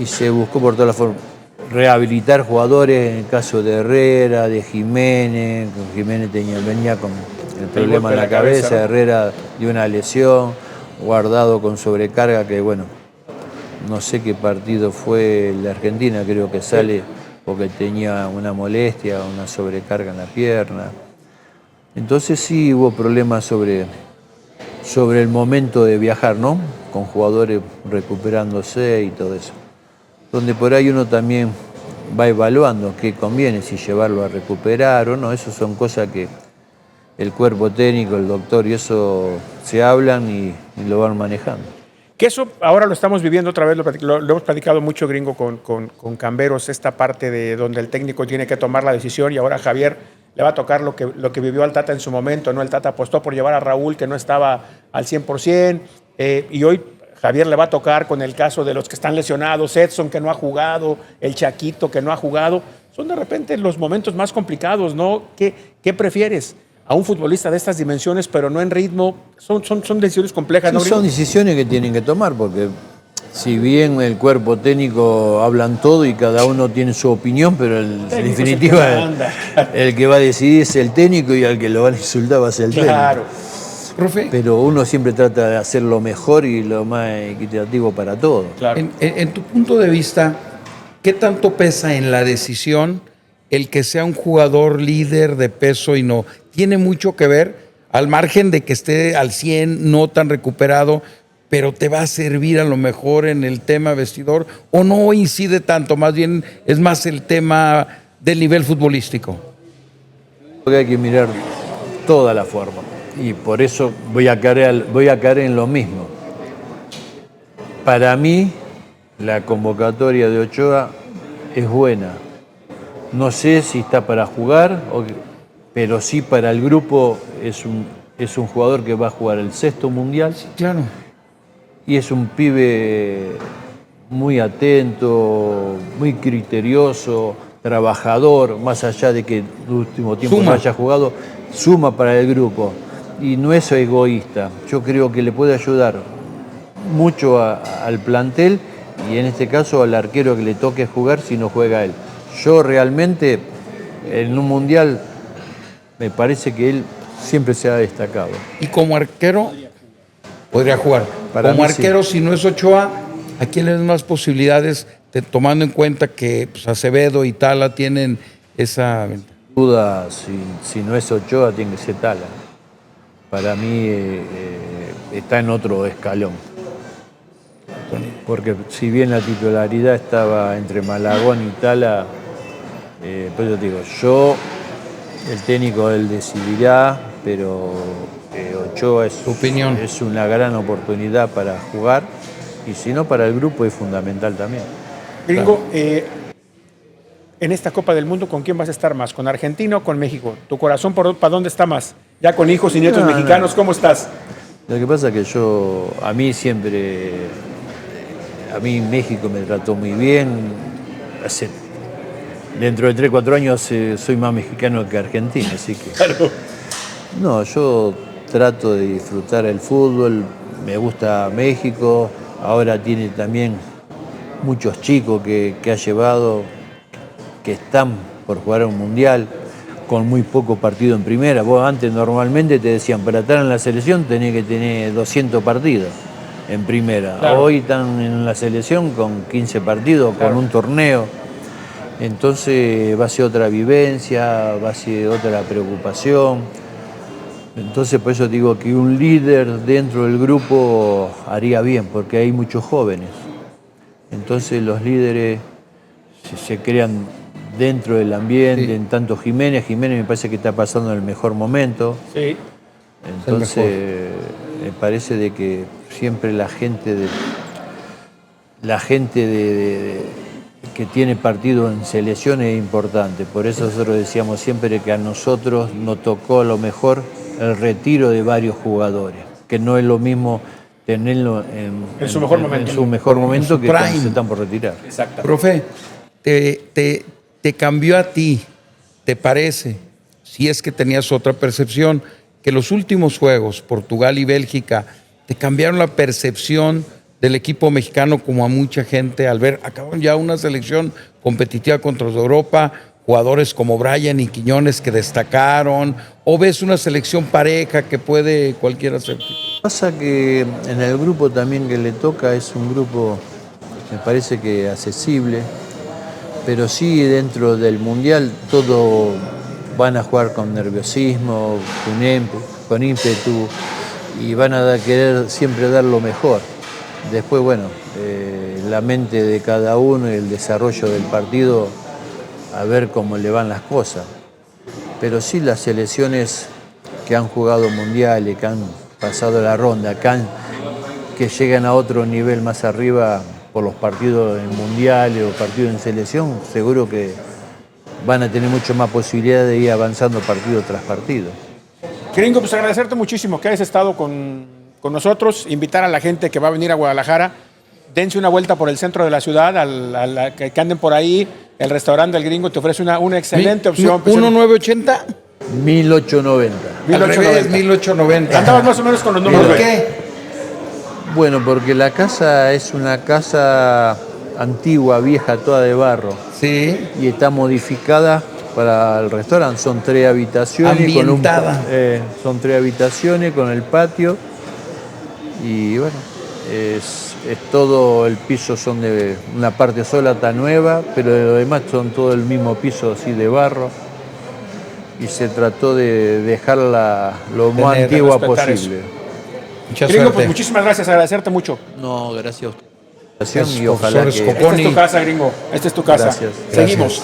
Y se buscó por todas las formas rehabilitar jugadores, en el caso de Herrera, de Jiménez. Jiménez venía con el problema en la cabeza, ¿no? Herrera dio una lesión, Guardado con sobrecarga, que bueno, no sé qué partido fue el de Argentina, creo que sale porque tenía una molestia, una sobrecarga en la pierna. Entonces sí hubo problemas sobre el momento de viajar, ¿no? Con jugadores recuperándose y todo eso. Donde por ahí uno también va evaluando qué conviene, si llevarlo a recuperar o no. Eso son cosas que el cuerpo técnico, el doctor y eso se hablan y lo van manejando. Que eso ahora lo estamos viviendo otra vez, lo hemos platicado mucho, Gringo, con Camberos, esta parte de donde el técnico tiene que tomar la decisión, y ahora Javier le va a tocar lo que vivió al Tata en su momento, ¿no? El Tata apostó por llevar a Raúl, que no estaba al 100%, y hoy Javier le va a tocar con el caso de los que están lesionados, Edson, que no ha jugado, el Chaquito, que no ha jugado. Son de repente los momentos más complicados, ¿no? ¿Qué prefieres? A un futbolista de estas dimensiones, pero no en ritmo, son decisiones complejas, ¿no? Sí, son decisiones que tienen que tomar, porque si bien el cuerpo técnico hablan todo y cada uno tiene su opinión, pero en definitiva el que va a decidir es el técnico, y al que lo van a insultar va a ser el Claro. técnico. Profe, Pero uno siempre trata de hacer lo mejor y lo más equitativo para todos. Claro. en tu punto de vista, ¿qué tanto pesa en la decisión el que sea un jugador líder de peso y no? ¿Tiene mucho que ver, al margen de que esté al 100, no tan recuperado, pero te va a servir a lo mejor en el tema vestidor, o no incide tanto, más bien es más el tema del nivel futbolístico? Porque hay que mirar toda la forma, y por eso voy a caer en lo mismo. Para mí, la convocatoria de Ochoa es buena. No sé si está para jugar, pero sí para el grupo es un jugador que va a jugar el 6º Mundial. Sí, claro. Y es un pibe muy atento, muy criterioso, trabajador, más allá de que el último tiempo no haya jugado, suma para el grupo. Y no es egoísta. Yo creo que le puede ayudar mucho al plantel, y en este caso al arquero que le toque jugar si no juega él. Yo realmente en un mundial me parece que él siempre se ha destacado. Y como arquero podría jugar. Para como mí, arquero, sí. Si no es Ochoa, ¿a quién le dan más posibilidades, tomando en cuenta que pues, Acevedo y Tala tienen esa ventaja? Duda, si no es Ochoa, tiene que ser Tala. Para mí está en otro escalón. Porque si bien la titularidad estaba entre Malagón y Tala, pues yo digo, el técnico él decidirá, pero Ochoa es una gran oportunidad para jugar, y si no, para el grupo es fundamental también. Gringo, en esta Copa del Mundo, ¿con quién vas a estar más? ¿Con Argentina o con México? ¿Tu corazón para dónde está más? Ya con hijos y nietos mexicanos, ¿cómo estás? Lo que pasa es que a mí México me trató muy bien. Dentro de 3 o 4 años soy más mexicano que argentino, así que... Claro. No, yo trato de disfrutar el fútbol, me gusta México, ahora tiene también muchos chicos que ha llevado, que están por jugar a un mundial, con muy poco partido en primera. Vos antes normalmente te decían, para estar en la selección tenés que tener 200 partidos en primera. Claro. Hoy están en la selección con 15 partidos, claro, con un torneo. Entonces va a ser otra vivencia, va a ser otra preocupación. Entonces por eso digo que un líder dentro del grupo haría bien, porque hay muchos jóvenes. Entonces los líderes se crean dentro del ambiente, en tanto Jiménez me parece que está pasando el mejor momento. Sí. Entonces, me parece de que siempre la gente que tiene partido en selección es importante. Por eso nosotros decíamos siempre que a nosotros nos tocó a lo mejor el retiro de varios jugadores, que no es lo mismo tenerlo en su mejor momento, en su mejor momento que cuando se están por retirar. Exacto. Profe, te cambió a ti, ¿te parece? Si es que tenías otra percepción, que los últimos juegos, Portugal y Bélgica, te cambiaron la percepción del equipo mexicano, como a mucha gente al ver, acaban ya una selección competitiva contra Europa, jugadores como Brian y Quiñones que destacaron, o ves una selección pareja que puede cualquiera hacer. Pasa que en el grupo también que le toca es un grupo, me parece que accesible, pero sí dentro del Mundial todo van a jugar con nerviosismo, con ímpetu, y van a querer siempre dar lo mejor. Después, bueno, la mente de cada uno y el desarrollo del partido, a ver cómo le van las cosas. Pero sí las selecciones que han jugado mundiales, que han pasado la ronda, que llegan a otro nivel más arriba por los partidos en mundiales o partidos en selección, seguro que van a tener mucho más posibilidad de ir avanzando partido tras partido. Gringo, pues agradecerte muchísimo que hayas estado con nosotros, invitar a la gente que va a venir a Guadalajara, dense una vuelta por el centro de la ciudad, que anden por ahí, el restaurante del Gringo te ofrece una excelente opción. 1980. 1890. Al revés, 1890. Andabas más o menos con los números. ¿Por qué? Bueno, porque la casa es una casa antigua, vieja, toda de barro. Sí. Y está modificada para el restaurante. Son 3 habitaciones. Ambientada. Son 3 habitaciones con el patio. Y bueno, es todo el piso, son de una parte sola, está nueva, pero de lo demás son todo el mismo piso así de barro. Y se trató de dejarla lo más antigua posible. Mucha Gringo, suerte. pues muchísimas gracias, agradecerte mucho. No, gracias a usted. Gracias, Y ojalá que... profesores Esta es tu casa, Gringo. Esta es tu casa. Gracias. Seguimos.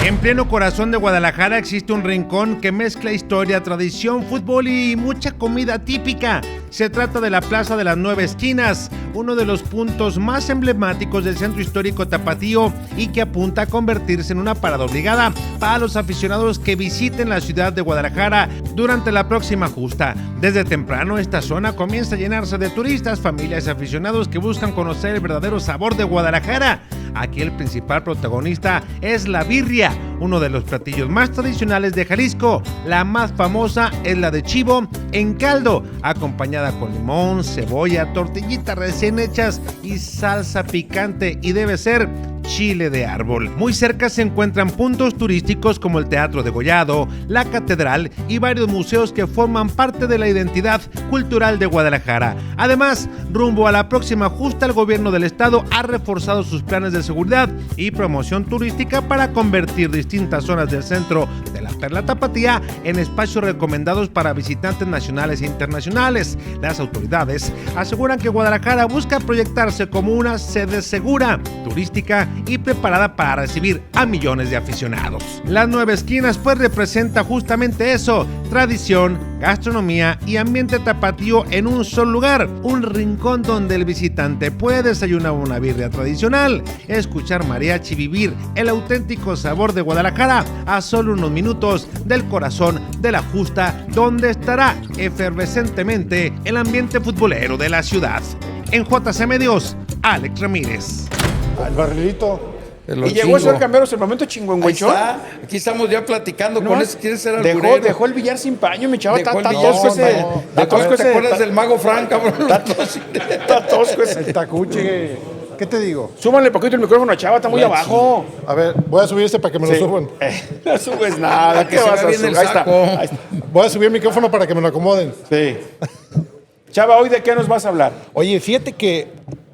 En pleno corazón de Guadalajara existe un rincón que mezcla historia, tradición, fútbol y mucha comida típica. Se trata de la Plaza de las 9 Esquinas, uno de los puntos más emblemáticos del centro histórico tapatío y que apunta a convertirse en una parada obligada para los aficionados que visiten la ciudad de Guadalajara durante la próxima justa. Desde temprano esta zona comienza a llenarse de turistas, familias y aficionados que buscan conocer el verdadero sabor de Guadalajara. Aquí el principal protagonista es la birria, uno de los platillos más tradicionales de Jalisco. La más famosa es la de chivo en caldo, acompañada con limón, cebolla, tortillitas recién hechas y salsa picante, y debe ser chile de árbol. Muy cerca se encuentran puntos turísticos como el Teatro Degollado, la Catedral y varios museos que forman parte de la identidad cultural de Guadalajara. Además, rumbo a la próxima justa, el gobierno del estado ha reforzado sus planes de seguridad y promoción turística para convertir distintas zonas del centro de la Perla Tapatía en espacios recomendados para visitantes nacionales e internacionales. Las autoridades aseguran que Guadalajara busca proyectarse como una sede segura, turística y preparada para recibir a millones de aficionados. Las 9 Esquinas pues representa justamente eso: tradición, gastronomía y ambiente tapatío en un solo lugar, un rincón donde el visitante puede desayunar una birria tradicional, escuchar mariachi, vivir el auténtico sabor de Guadalajara a solo unos minutos del corazón de la justa, donde estará efervescentemente el ambiente futbolero de la ciudad. En JC Medios, Alex Ramírez. Al barrilito. Y llegó el señor Camberos, el momento chingüengüenchón. Aquí estamos ya platicando No, con ese. ¿Quieres ser alburero? dejó el billar sin paño, mi chavo. Está Dejó el tosco billar. ese. No, Está tosco ¿te ese. acuerdas del Mago Frank, cabrón? Está tosco ese. El tacuche. ¿Qué te digo? Súbanle poquito el micrófono a Chava, está muy abajo. A ver, voy a subir este para que me lo Sí. suban. No subes nada. Para que ¿Qué se vas vea a bien el subir? Ahí está. saco. Ahí está. Voy a subir el micrófono para que me lo acomoden. Sí. Chava, ¿hoy de qué nos vas a hablar? Oye, fíjate que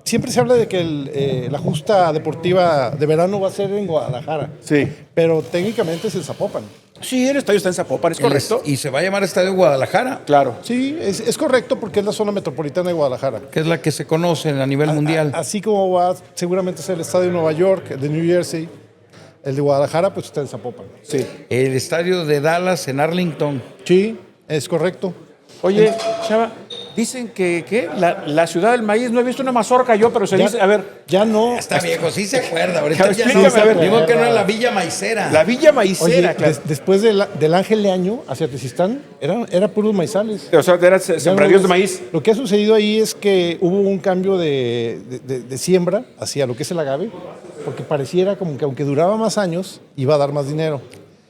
siempre se habla de que la justa deportiva de verano va a ser en Guadalajara. Sí. Pero técnicamente es en Zapopan. Sí, el estadio está en Zapopan, ¿es correcto? Y se va a llamar Estadio Guadalajara, Claro. Sí, es correcto porque es la zona metropolitana de Guadalajara. que es la que se conoce a nivel mundial. Así como va seguramente a ser el estadio de Nueva York, de New Jersey. El de Guadalajara, pues está en Zapopan. Sí. El estadio de Dallas en Arlington. Sí, es correcto. Oye, Chava, dicen que ¿qué? La ciudad del maíz, no he visto una mazorca yo, pero se Ya- dice, a ver, Ya no. Está viejo, sí se acuerda. Ahorita ya Explícame, no. a ver. Digo que no es la Villa Maicera. la Villa Maicera, Oye, claro. después del Ángel Leaño hacia Tezistán, era puros maizales. O sea, eran Ya no sembradíos de ves. maíz. Lo que ha sucedido ahí es que hubo un cambio de siembra hacia lo que es el agave, porque pareciera como que aunque duraba más años, iba a dar más dinero.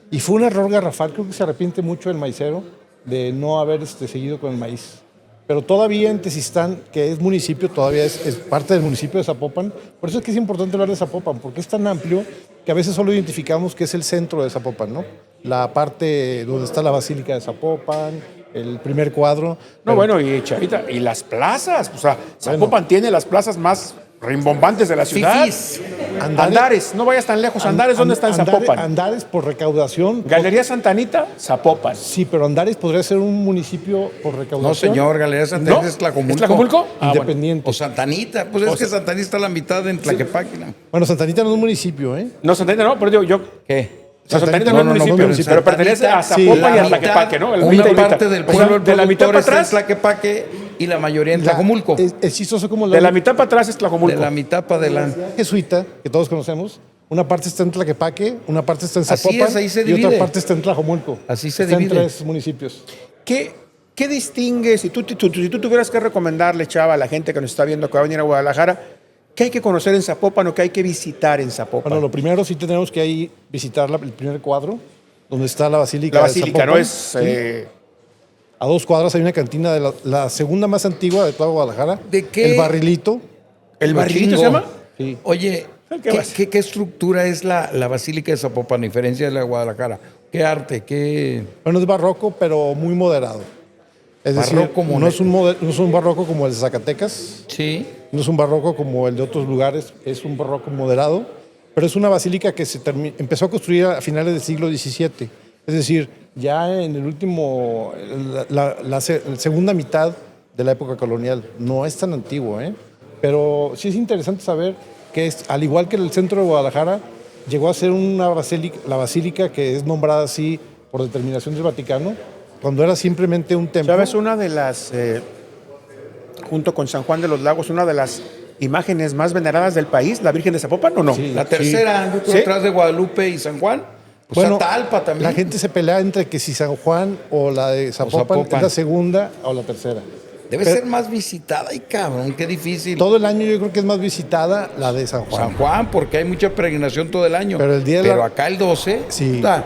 Y fue un error garrafal, creo que se arrepiente mucho el maicero de no haber seguido con el maíz. Pero todavía en Tezistán, que es municipio, todavía es parte del municipio de Zapopan. Por eso es que es importante hablar de Zapopan, porque es tan amplio que a veces solo identificamos que es el centro de Zapopan, ¿no? La parte donde está la Basílica de Zapopan, el primer cuadro. No, Pero- bueno, y Chavita, y las plazas, o sea, Zapopan tiene las plazas más rimbombantes de la ciudad. Fifís. Andares, no vayas tan lejos. Andares, ¿dónde está en Zapopan? Andares por recaudación. Galería Santanita, Zapopan. Sí, pero Andares podría ser un municipio por recaudación. No, señor, Galería Santa ¿No? es Tlacomulco. ¿Es Tlacomulco? Ah, bueno. Independiente. O Santanita. Pues es que Santanita está a la mitad en Tlaquepaque. Bueno, Santanita no es un municipio, ¿eh? No, Santanita no, pero yo ¿Pero Santanita no, no es municipio, no, pero pertenece a Zapopan y a Tlaquepaque, ¿no? Una mitad y mitad. parte del O sea, pueblo de la mitad para está en atrás, Tlaquepaque y la mayoría en Tlacomulco. Es chistoso como de la mitad para atrás es Tlacomulco. De la mitad para adelante. jesuita, que todos conocemos, una parte está en Tlaquepaque, una parte está en Así Zapopan es, ahí se y otra divide. parte está en Tlajomulco. Así se Está divide. en 3 municipios. ¿Qué distingue, si tú tuvieras que recomendarle, Chava, a la gente que nos está viendo que va a venir a Guadalajara, qué hay que conocer en Zapopan o qué hay que visitar en Zapopan? Bueno, lo primero sí tenemos que ahí visitar el primer cuadro, donde está la Basílica la de basílica, Zapopan. ¿no? Es Sí. A 2 cuadras hay una cantina de la segunda más antigua de toda Guadalajara. ¿De qué? El Barrilito. ¿el barrilito Chingo. se llama? Sí. Oye, ¿Qué vas? ¿qué estructura es la Basílica de Zapopan, a diferencia de la de Guadalajara? ¿Qué arte? ¿Qué...? Bueno, es barroco, pero muy moderado. Es decir, Barroco no es un barroco como el de Zacatecas, Sí. no es un barroco como el de otros lugares, es un barroco moderado, pero es una basílica que empezó a construir a finales del siglo XVII. Es decir, ya en el último, la segunda mitad de la época colonial. No es tan antiguo, ¿eh? Pero sí es interesante saber que al igual que el centro de Guadalajara, llegó a ser una basílica, la basílica que es nombrada así por determinación del Vaticano, cuando era simplemente un templo. ¿Sabes? Una de las, junto con San Juan de los Lagos, una de las imágenes más veneradas del país, la Virgen de Zapopan, ¿o no? Sí. La tercera, yo creo, Sí. atrás de Guadalupe y San Juan. Pues Bueno, Atalpa también. La gente se pelea entre que si San Juan o la de Zapopan, Zapopan. es la segunda o la tercera. Debe Pero ser más visitada. Ay, cabrón, qué difícil. todo el año yo creo que es más visitada la de San Juan. San Juan, porque hay mucha peregrinación todo el año. Pero el día de Pero la- acá el 12, Sí. puta,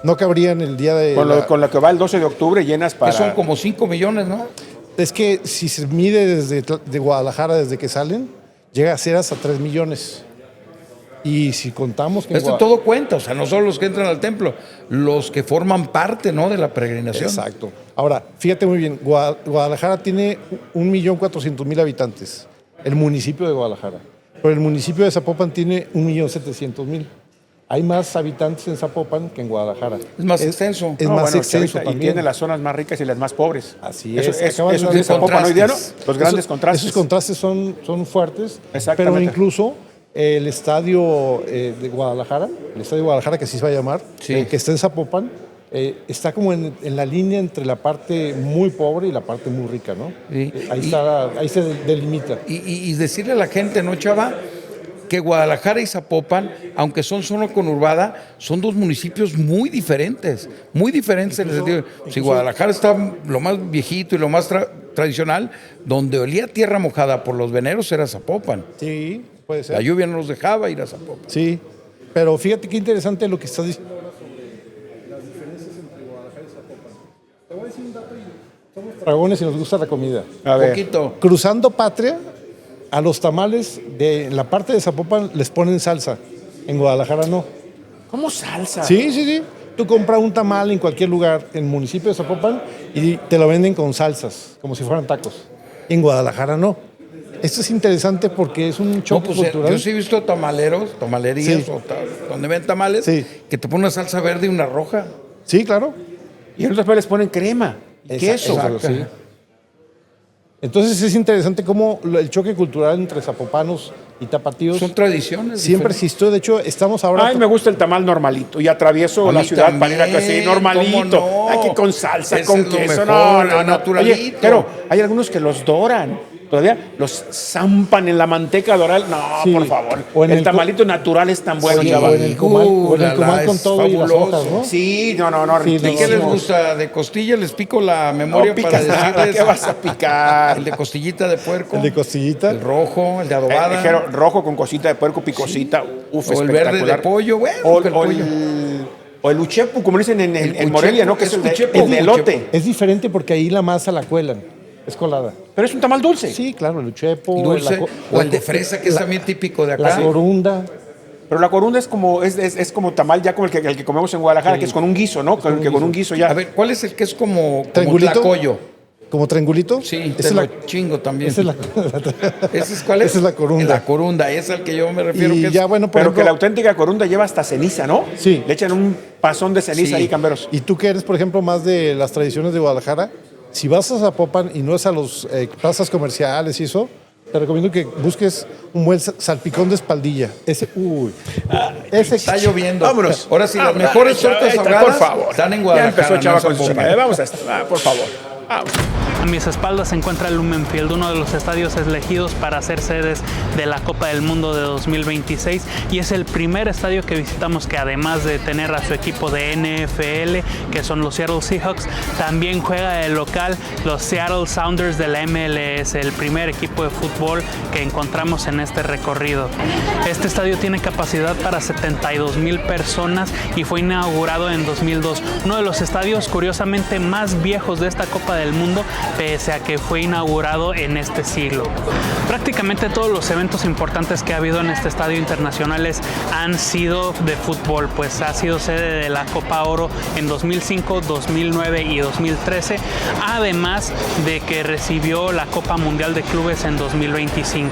No cabría en el día de... Con lo que va el 12 de octubre llenas que para... son como 5 millones, ¿no? Es que si se mide de Guadalajara desde que salen, llega a ser hasta 3 millones. Y si contamos que... en Esto todo cuenta, o sea, no solo los que entran al templo, los que forman parte, ¿no?, de la peregrinación. Exacto. Ahora, fíjate muy bien, Guadalajara tiene 1.400.000 habitantes, el municipio de Guadalajara. Pero el municipio de Zapopan tiene 1.700.000. Hay más habitantes en Zapopan que en Guadalajara. Es más extenso. Es No, más bueno, extenso Chavita, y también. tiene las zonas más ricas y las más pobres. Así Eso, es. eso, Acabas eso de es de ver Zapopan hoy día, ¿no? contrastes. Los grandes contrastes. Esos contrastes son fuertes. Exactamente. Pero incluso el estadio de Guadalajara, el estadio de Guadalajara, que así se va a llamar, Sí. que está en Zapopan, está como en la línea entre la parte muy pobre y la parte muy rica, ¿no? Sí. Ahí se delimita. Y decirle a la gente, ¿no, Chava?, que Guadalajara y Zapopan, aunque son zona conurbada, son dos municipios muy diferentes en el sentido. Si Guadalajara está lo más viejito y lo más tradicional, donde olía tierra mojada por los veneros era Zapopan. Sí, puede ser. La lluvia no los dejaba ir a Zapopan. Sí, pero fíjate qué interesante lo que estás diciendo ahora sobre las diferencias entre Guadalajara y Zapopan. Te voy a decir un dato y somos dragones y nos gusta la comida. A ver. Poquito. Cruzando Patria, a los tamales de la parte de Zapopan les ponen salsa. En Guadalajara no. ¿Cómo salsa? Sí. Tú compras un tamal en cualquier lugar en el municipio de Zapopan y te lo venden con salsas, como si fueran tacos. En Guadalajara no. Esto es interesante porque es un No, choque pues, cultural. yo sí he visto tamalerías Sí. donde ven tamales, Sí. que te ponen una salsa verde y una roja. Sí, claro. Y en otras partes les ponen crema y queso. Exacto, sí. Entonces es interesante cómo el choque cultural entre zapopanos y tapatíos. Son tradiciones. Siempre diferentes. existió. De hecho, estamos ahora. Ay, me gusta el tamal normalito y atravieso A la mí ciudad para ir a también, casi normalito. ¿cómo no? Ay, que con salsa, Ese con es lo queso, mejor, no. naturalito. Oye, pero hay algunos que los doran. Todavía los zampan en la manteca dorada. No, Sí. por favor. O en el el tamalito natural es tan bueno, Oye, chaval. o en el comal con es todo y las fabuloso. hojas, ¿no? Sí, no, Sí, ¿Y qué les riquísimo. gusta? ¿De costilla? Les pico la No memoria para picas nada, decirles. ¿qué vas a picar? El de costillita de puerco. El de costillita. El rojo, el de adobada. Jero, rojo con cosita de puerco, picosita. Uf, O el verde de espectacular. pollo, bueno, O, el o pollo. o el uchepu, como dicen en El Morelia, uchepu, ¿no? Que es es el de, uchepu, el de elote. uchepu. Es diferente porque ahí la masa la cuelan. Es colada. Pero es un tamal dulce. Sí, claro, el uchepo. Y dulce. O el de co- fresa, que es también típico de La acá. corunda. Pero la corunda es como tamal ya como el que comemos en Guadalajara, que es con un guiso, ¿no? Con un guiso ya. A ver, ¿cuál es el que es como ¿Triangulito? tlacoyo? ¿Como triangulito? Sí, Esa te es lo la, chingo también. esa es la, ¿Ese es cuál es? Esa es la corunda. La corunda, esa es al que yo me refiero. y que es- ya, bueno, por Pero que la ejemplo, auténtica corunda lleva hasta ceniza, ¿no? Sí. Le echan un pasón de ceniza Sí. ahí, camberos. y tú que eres, por ejemplo, más de las tradiciones de Guadalajara, si vas a Zapopan y no es a los plazas comerciales y eso, te recomiendo que busques un buen salpicón de espaldilla. Ese Está lloviendo. Vámonos. Ahora sí, las Vámonos. mejores Ahí está, tortas por ahogadas favor. están en Ya Guadalajara. empezó Chava no con se su pongan. chingada. Vamos a esta, por favor. Vamos. A mis espaldas se encuentra el Lumen Field, uno de los estadios elegidos para ser sedes de la Copa del Mundo de 2026 y es el primer estadio que visitamos que además de tener a su equipo de NFL, que son los Seattle Seahawks, también juega de local los Seattle Sounders de la MLS, el primer equipo de fútbol que encontramos en este recorrido. Este estadio tiene capacidad para 72,000 personas y fue inaugurado en 2002, uno de los estadios curiosamente más viejos de esta Copa del Mundo, pese a que fue inaugurado en este siglo. Prácticamente todos los eventos importantes que ha habido en este estadio internacionales han sido de fútbol, pues ha sido sede de la Copa Oro en 2005, 2009 y 2013, además de que recibió la Copa Mundial de Clubes en 2025.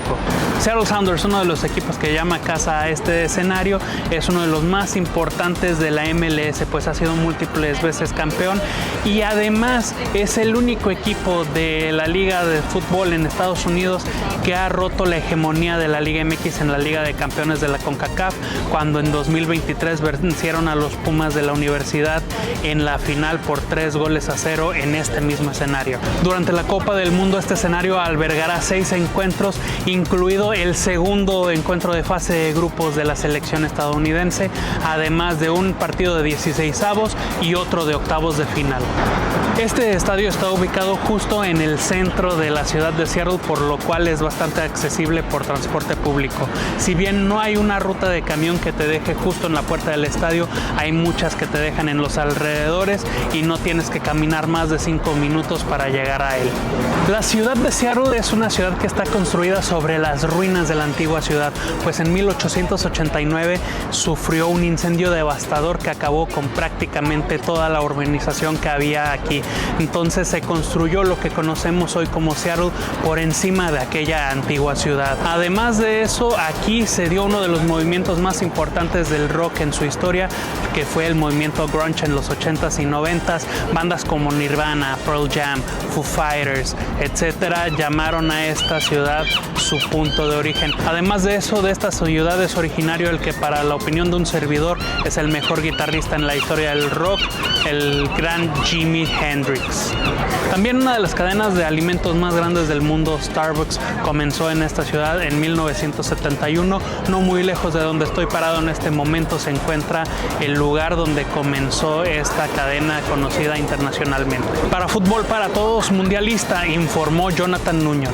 Seattle Sounders, uno de los equipos que llama casa a este escenario, es uno de los más importantes de la MLS, pues ha sido múltiples veces campeón y además es el único equipo de la Liga de Fútbol en Estados Unidos que ha roto la hegemonía de la Liga MX en la Liga de Campeones de la CONCACAF, cuando en 2023 vencieron a los Pumas de la Universidad en la final por 3-0 en este mismo escenario. Durante la Copa del Mundo este escenario albergará 6 encuentros, incluido el segundo encuentro de fase de grupos de la selección estadounidense, además de un partido de 16avos y otro de octavos de final. Este estadio está ubicado justo en el centro de la ciudad de Seattle, por lo cual es bastante accesible por transporte público. Si bien no hay una ruta de camión que te deje justo en la puerta del estadio, hay muchas que te dejan en los alrededores y no tienes que caminar más de 5 minutos para llegar a él. La ciudad de Seattle es una ciudad que está construida sobre las ruinas de la antigua ciudad, pues en 1889 sufrió un incendio devastador que acabó con prácticamente toda la urbanización que había aquí. Entonces se construyó lo que conocemos hoy como Seattle por encima de aquella antigua ciudad. Además de eso, aquí se dio uno de los movimientos más importantes del rock en su historia, que fue el movimiento grunge en los 80s y 90s. Bandas como Nirvana, Pearl Jam, Foo Fighters, etcétera, llamaron a esta ciudad su punto de origen. Además de eso, de esta ciudad es originario el que para la opinión de un servidor es el mejor guitarrista en la historia del rock, el gran Jimi Hendrix. También una de las cadenas de alimentos más grandes del mundo, Starbucks, comenzó en esta ciudad en 1971. No muy lejos de donde estoy parado en este momento se encuentra el lugar donde comenzó esta cadena conocida internacionalmente. Para Fútbol para Todos Mundialista, informó Jonathan Nuño.